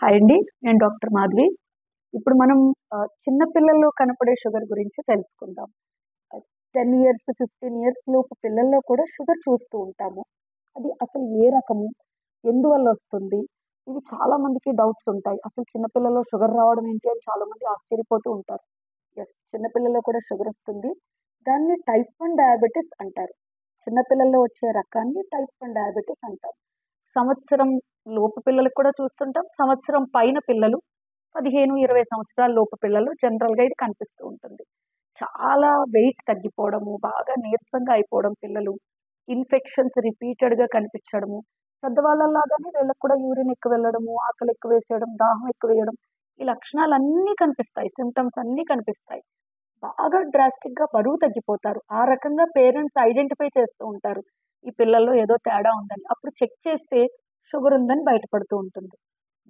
Hi అండి. నేను doctor Madhavi. ఇప్పుడు మనం చిన్న పిల్లల్లో కనపడే షుగర్ గురించి తెలుసుకుందాం. 10 ఇయర్స్, 15 ఇయర్స్ లోపు పిల్లల్లో కూడా షుగర్ చూస్తూ ఉంటాము. అది అసలు ఏ రకము? ఎందువల్లొస్తుంది? ఇవి చాలా మందికి డౌట్స్ ఉంటాయి. అసలు చిన్న పిల్లల్లో షుగర్ రావడం ఏంటి అని చాలామంది ఆశ్చర్యపోతూ ఉంటారు. యెస్. చిన్న పిల్లల్లో కూడా షుగరొస్తుంది. దాన్ని టైప్ 1 డయాబెటిస్ అంటారు. చిన్న పిల్లల్లో వచ్చే రకాన్ని టైప్ 1 డయాబెటిస్ అంటారు. సంవత్సరం లోపు పిల్లలకి కూడా చూస్తుంటాం. సంవత్సరం పైన పిల్లలు 15, 20 సంవత్సరాల లోపు పిల్లలు జనరల్‌గా ఇది కనిపిస్తూ ఉంటుంది. చాలా వెయిట్ తగ్గిపోవడము, బాగా నీరసంగా అయిపోవడం పిల్లలు, ఇన్ఫెక్షన్స్ రిపీటెడ్‌గా కనిపించడము, పెద్దవాళ్ళలాగానే వీళ్ళకి కూడా యూరిన్ ఎక్కువ వెళ్ళడము, ఆకలి ఎక్కువేసేయడం, దాహం ఎక్కువేయడం, ఈ లక్షణాలన్నీ కనిపిస్తాయి. సింప్టమ్స్ అన్నీ కనిపిస్తాయి. బాగా డ్రాస్టిక్‌గా బరువు తగ్గిపోతారు. ఆ రకంగా పేరెంట్స్ ఐడెంటిఫై చేస్తూ ఉంటారు. ఈ పిల్లల్లో ఏదో తేడా ఉందని. అప్పుడు చెక్ చేస్తే షుగర్ ఉందని బయటపడుతూ ఉంటుంది.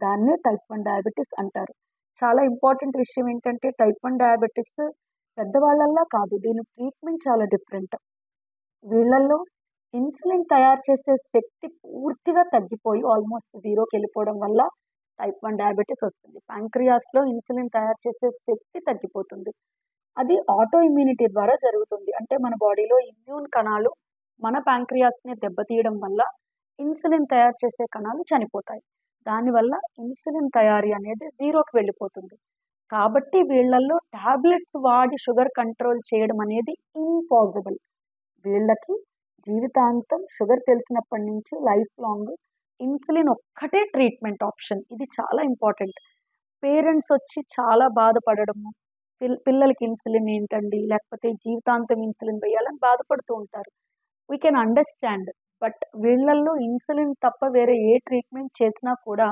దాన్నే టైప్ 1 డయాబెటిస్ అంటారు. చాలా ఇంపార్టెంట్ విషయం ఏంటంటే టైప్ 1 డయాబెటిస్ పెద్దవాళ్ళలా కాదు. దీని ట్రీట్మెంట్ చాలా డిఫరెంట్. వీళ్ళల్లో ఇన్సులిన్ తయారు చేసే శక్తి పూర్తిగా తగ్గిపోయి ఆల్మోస్ట్ జీరోకెళ్ళిపోవడం వల్ల టైప్ 1 డయాబెటిస్ వస్తుంది. ప్యాంక్రియాస్‌లో ఇన్సులిన్ తయారు చేసే శక్తి తగ్గిపోతుంది. అది ఆటో ఇమ్యూనిటీ ద్వారా జరుగుతుంది. అంటే మన బాడీలో ఇమ్యూన్ కణాలు మన ప్యాంక్రియాస్‌ని దెబ్బతీయడం వల్ల ఇన్సులిన్ తయారు చేసే కణాలు చనిపోతాయి. దానివల్ల ఇన్సులిన్ తయారీ అనేది జీరోకి వెళ్ళిపోతుంది. కాబట్టి వీళ్ళల్లో టాబ్లెట్స్ వాడి షుగర్ కంట్రోల్ చేయడం అనేది ఇంపాసిబుల్. వీళ్ళకి జీవితాంతం షుగర్ తెలిసినప్పటి నుంచి లైఫ్ లాంగ్ ఇన్సులిన్ ఒక్కటే ట్రీట్మెంట్ ఆప్షన్. ఇది చాలా ఇంపార్టెంట్. పేరెంట్స్ వచ్చి చాలా బాధపడడము, పిల్లలకి ఇన్సులిన్ ఏంటండి? లేకపోతే జీవితాంతం ఇన్సులిన్ వేయాలని బాధపడుతూ ఉంటారు. We can understand. బట్ వీళ్ళల్లో ఇన్సులిన్ తప్ప వేరే ఏ ట్రీట్మెంట్ చేసినా కూడా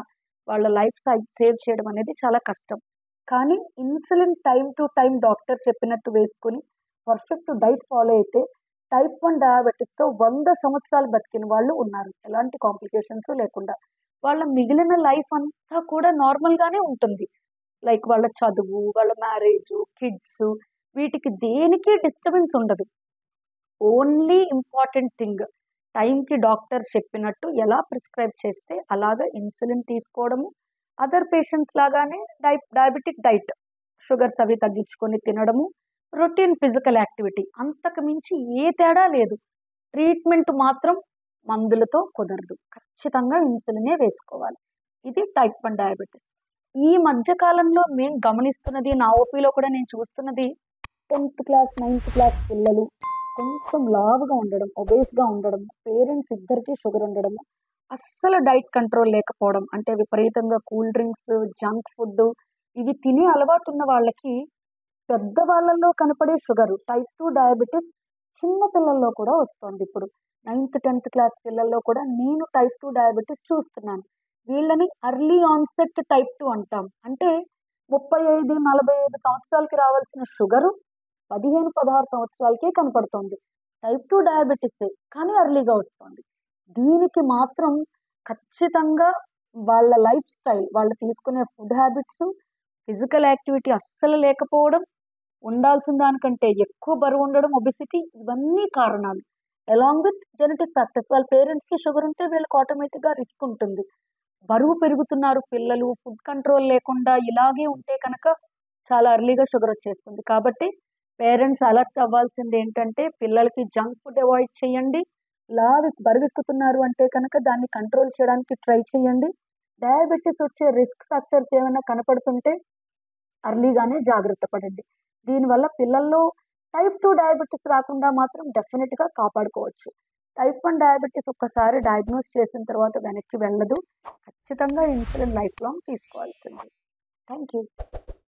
వాళ్ళ లైఫ్ సేవ్ చేయడం అనేది చాలా కష్టం. కానీ insulin time to time doctor చెప్పినట్టు వేసుకొని పర్ఫెక్ట్ డైట్ ఫాలో అయితే టైప్ 1 డయాబెటిస్‌తో 100 సంవత్సరాలు బతికిన వాళ్ళు ఉన్నారు. ఎలాంటి కాంప్లికేషన్స్ లేకుండా. వాళ్ళ మిగిలిన లైఫ్ అంతా కూడా నార్మల్‌గానే ఉంటుంది. లైక్ వాళ్ళ చదువు, వాళ్ళ మ్యారేజు, కిడ్స్ వీటికి దేనికి డిస్టర్బెన్స్ ఉండదు. ఓన్లీ ఇంపార్టెంట్ థింగ్ టైంకి డాక్టర్ చెప్పినట్టు ఎలా ప్రిస్క్రైబ్ చేస్తే అలాగా ఇన్సులిన్ తీసుకోవడము, అదర్ పేషెంట్స్ లాగానే డయాబెటిక్ డైట్, షుగర్స్ అవి తగ్గించుకొని తినడము, రొటీన్ ఫిజికల్ యాక్టివిటీ. అంతకు మించి ఏ తేడా లేదు. ట్రీట్మెంట్ మాత్రం మందులతో కుదరదు. ఖచ్చితంగా ఇన్సులినే వేసుకోవాలి. ఇది టైప్ 1 డయాబెటిస్. ఈ మధ్య కాలంలో మేము గమనిస్తున్నది, నా ఓపీలో కూడా నేను చూస్తున్నది 10th క్లాస్, 9th క్లాస్ పిల్లలు కొంచెం లావుగా ఉండడం, ఒబేస్‌గా ఉండడం, పేరెంట్స్ ఇద్దరికీ షుగర్ ఉండడం, అస్సలు డైట్ కంట్రోల్ లేకపోవడం. అంటే విపరీతంగా కూల్ డ్రింక్స్, జంక్ ఫుడ్ ఇవి తినే అలవాటున్న వాళ్ళకి పెద్దవాళ్ళలో కనపడే షుగరు టైప్ 2 డయాబెటిస్ చిన్న పిల్లల్లో కూడా వస్తోంది ఇప్పుడు. 9th, 10th క్లాస్ పిల్లల్లో కూడా నేను టైప్ 2 డయాబెటిస్ చూస్తున్నాను. వీళ్ళని ఎర్లీ ఆన్సెట్ టైప్ 2 అంటాం. అంటే 35, 45 సంవత్సరాలకి రావాల్సిన షుగరు 15, 16 సంవత్సరాలకే కనపడుతోంది. టైప్ 2 డయాబెటిసే కానీ ఎర్లీగా వస్తోంది. దీనికి మాత్రం ఖచ్చితంగా వాళ్ళ లైఫ్ స్టైల్, వాళ్ళు తీసుకునే ఫుడ్ హ్యాబిట్స్, ఫిజికల్ యాక్టివిటీ అస్సలు లేకపోవడం, ఉండాల్సిన దానికంటే ఎక్కువ బరువు ఉండడం, ఒబెసిటీ ఇవన్నీ కారణాలు. Along with genetic factors. వాళ్ళ పేరెంట్స్‌కి షుగర్ ఉంటే వీళ్ళకి ఆటోమేటిక్‌గా రిస్క్ ఉంటుంది. బరువు పెరుగుతున్నారు పిల్లలు, ఫుడ్ కంట్రోల్ లేకుండా ఇలాగే ఉంటే కనుక చాలా ఎర్లీగా షుగర్ వచ్చేస్తుంది. కాబట్టి పేరెంట్స్ అలర్ట్ అవ్వాల్సిందేంటంటే పిల్లలకి జంక్ ఫుడ్ అవాయిడ్ చేయండి. బరువెక్కుతున్నారు అంటే కనుక దాన్ని కంట్రోల్ చేయడానికి ట్రై చేయండి. డయాబెటిస్ వచ్చే రిస్క్ ఫ్యాక్టర్స్ ఏమైనా కనపడుతుంటే ఎర్లీగానే జాగ్రత్త పడండి. దీనివల్ల పిల్లల్లో టైప్ 2 డయాబెటిస్ రాకుండా మాత్రం డెఫినిట్‌గా కాపాడుకోవచ్చు. టైప్ 1 డయాబెటిస్ ఒక్కసారి డయాగ్నోస్ చేసిన తర్వాత వెనక్కి వెళ్ళదు. ఖచ్చితంగా ఇన్సులిన్ లైఫ్ లాంగ్ తీసుకోవాల్సిందే. Thank you.